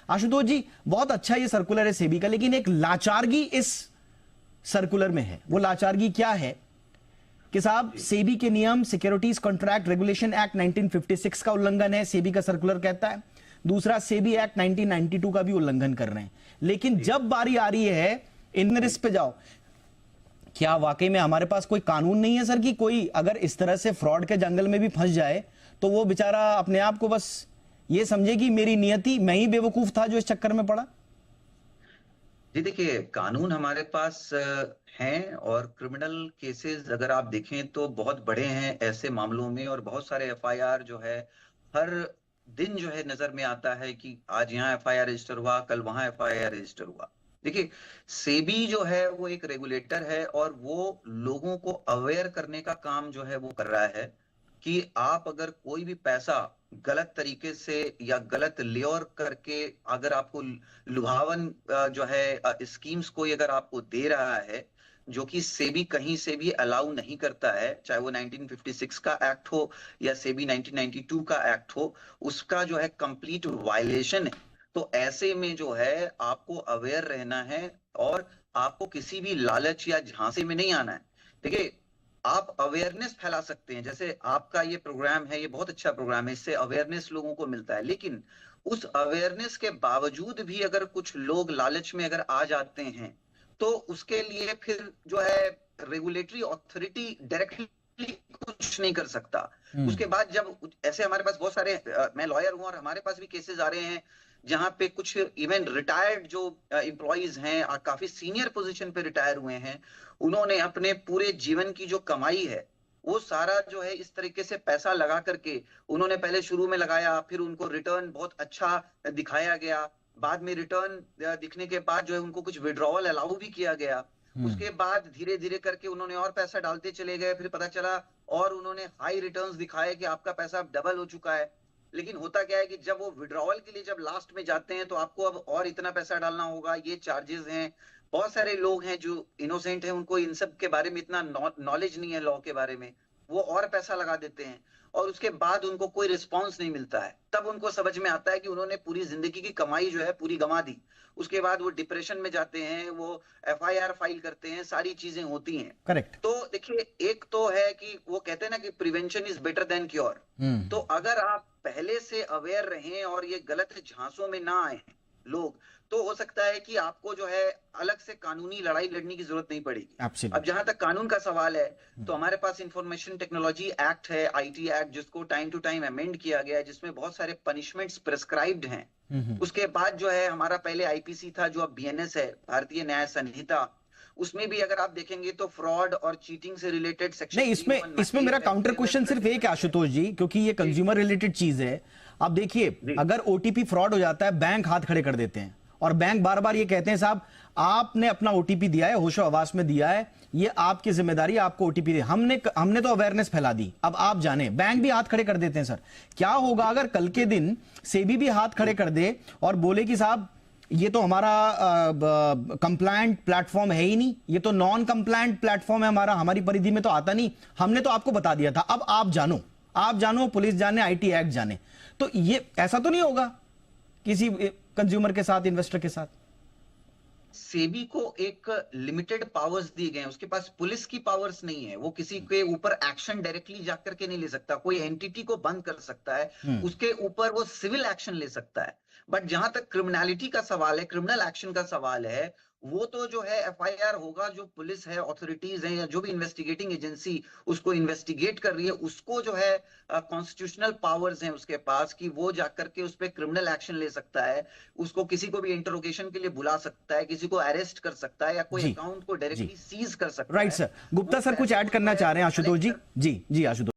आशुतोष जी, बहुत अच्छा ये सर्कुलर है सेबी का, लेकिन एक लाचारगी इस सर्कुलर में है। वो लाचारगी क्या है कि साहब, सेबी के नियम सिक्योरिटीज कॉन्ट्रैक्ट रेगुलेशन एक्ट 1956 का उल्लंघन है, सेबी का सर्कुलर कहता है। दूसरा, सेबी एक्ट 1992 का भी उल्लंघन कर रहे हैं। लेकिन जब बारी आ रही है इन रिस्क पे जाओ, क्या वाकई में हमारे पास कोई कानून नहीं है सर कि कोई अगर इस तरह से फ्रॉड के जंगल में भी फंस जाए तो वो बेचारा अपने आप को बस ये समझे कि मेरी नियति, मैं ही बेवकूफ था जो इस चक्कर में पड़ा। जी देखिए, कानून हमारे पास हैं और क्रिमिनल केसेस अगर आप देखें तो बहुत बड़े हैं ऐसे मामलों में, और बहुत सारे एफआईआर जो है हर दिन जो है नजर में आता है कि आज यहाँ एफआईआर रजिस्टर हुआ, कल वहां एफआईआर रजिस्टर हुआ। देखिए, सेबी जो है वो एक रेगुलेटर है और वो लोगों को अवेयर करने का काम जो है वो कर रहा है कि आप अगर कोई भी पैसा गलत तरीके से या गलत लेयर करके अगर आपको लुभावन जो है स्कीम्स कोई अगर आपको दे रहा है, जो कि सेबी कहीं से भी अलाउ नहीं करता है, चाहे वो 1956 का एक्ट हो या सेबी 1992 का एक्ट हो, उसका जो है कंप्लीट वायलेशन है। तो ऐसे में जो है आपको अवेयर रहना है और आपको किसी भी लालच या झांसे में नहीं आना है। देखिए, आप अवेयरनेस फैला सकते हैं, जैसे आपका ये प्रोग्राम है, ये बहुत अच्छा प्रोग्राम है, इससे अवेयरनेस लोगों को मिलता है। लेकिन उस अवेयरनेस के बावजूद भी अगर कुछ लोग लालच में अगर आ जाते हैं तो उसके लिए फिर जो है रेगुलेटरी अथॉरिटी डायरेक्टली कुछ नहीं कर सकता। उसके बाद जब ऐसे हमारे पास बहुत सारे मैं लॉयर हूं और हमारे पास भी केसेस आ रहे हैं जहां पे कुछ इवन रिटायर्ड जो एम्प्लॉइज हैं और काफी सीनियर पोजीशन पे रिटायर हुए हैं, उन्होंने अपने पूरे जीवन की जो कमाई है वो सारा जो है इस तरीके से पैसा लगा करके उन्होंने पहले शुरू में लगाया, फिर उनको रिटर्न बहुत अच्छा दिखाया गया, बाद में रिटर्न दिखने के बाद जो है उनको कुछ विड्रॉवल अलाउ भी किया गया। उसके बाद धीरे धीरे करके उन्होंने और पैसा डालते चले गए, फिर पता चला और उन्होंने हाई रिटर्न्स दिखाए कि आपका पैसा डबल हो चुका है। लेकिन होता क्या है कि जब वो विड्रॉवल के लिए जब लास्ट में जाते हैं तो आपको अब और इतना पैसा डालना होगा, ये चार्जेस हैं। बहुत सारे लोग हैं जो इनोसेंट हैं, उनको इन सब के बारे में इतना नॉलेज नहीं है लॉ के बारे में, वो और पैसा लगा देते हैं और उसके बाद उनको कोई रिस्पॉन्स नहीं मिलता है। तब उनको समझ में आता है कि उन्होंने पूरी जिंदगी की कमाई जो है पूरी गंवा दी। उसके बाद वो डिप्रेशन में जाते हैं, वो एफआईआर फाइल करते हैं, सारी चीजें होती हैं। करेक्ट। तो देखिए, एक तो है कि वो कहते हैं ना कि prevention is better than cure. तो अगर आप पहले से अवेयर रहें और ये गलत झांसों में ना आए लोग, तो हो सकता है कि आपको जो है अलग से कानूनी लड़ाई लड़ने की जरूरत नहीं पड़ेगी। Absolutely. अब जहां तक कानून का सवाल है तो हमारे पास इंफॉर्मेशन टेक्नोलॉजी एक्ट है, आईटी एक्ट, जिसको टाइम टू टाइम अमेंड किया गया है, जिसमें बहुत सारे पनिशमेंट्स प्रेस्क्राइब्ड हैं। उसके बाद जो है हमारा पहले आईपीसी था, जो अब बीएनएस है, भारतीय न्याय संहिता, उसमें भी अगर आप देखेंगे तो फ्रॉड और चीटिंग से रिलेटेड सेक्शन नहीं, इसमें मेरा काउंटर क्वेश्चन सिर्फ एक है आशुतोष जी, क्योंकि ये कंज्यूमर रिलेटेड चीज है। आप देखिए, अगर ओटीपी फ्रॉड हो जाता है, बैंक हाथ खड़े कर देते हैं और बैंक बार बार ये कहते हैं साहब आपने अपना ओटीपी दिया है, होशो हवास में दिया है, ये आपकी जिम्मेदारी, आपको ओटीपी दे, हमने तो अवेयरनेस फैला दी, अब आप जाने। बैंक भी हाथ खड़े कर देते हैं। सर, क्या होगा अगर कल के दिन सेबी भी हाथ खड़े कर दे और बोले कि साहब ये तो हमारा कंप्लायंट प्लेटफॉर्म है ही नहीं, ये तो नॉन कंप्लायंट प्लेटफॉर्म है हमारा, हमारी परिधि में तो आता नहीं, हमने तो आपको बता दिया था, अब आप जानो, पुलिस जाने, आईटी एक्ट जाने। तो ये ऐसा तो नहीं होगा किसी कंज्यूमर के साथ, इन्वेस्टर के साथ? सेबी को एक लिमिटेड पावर्स दिए गए हैं, उसके पास पुलिस की पावर्स नहीं है, वो किसी के ऊपर एक्शन डायरेक्टली जाकर के नहीं ले सकता, कोई एंटिटी को बंद कर सकता है, उसके ऊपर वो सिविल एक्शन ले सकता है। बट जहां तक क्रिमिनलिटी का सवाल है, क्रिमिनल एक्शन का सवाल है, वो तो जो है एफआईआर होगा, जो पुलिस है, अथॉरिटीज हैं, या जो भी इन्वेस्टिगेटिंग एजेंसी उसको इन्वेस्टिगेट कर रही है, उसको जो है कॉन्स्टिट्यूशनल पावर्स हैं उसके पास कि वो जाकर के उस पर क्रिमिनल एक्शन ले सकता है, उसको किसी को भी इंटरोगेशन के लिए बुला सकता है, किसी को अरेस्ट कर सकता है, या कोई अकाउंट को डायरेक्टली सीज कर सकता है। Right sir. गुप्ता सर कुछ ऐड करना चाह रहे हैं आशुतोष जी? जी आशुतोष।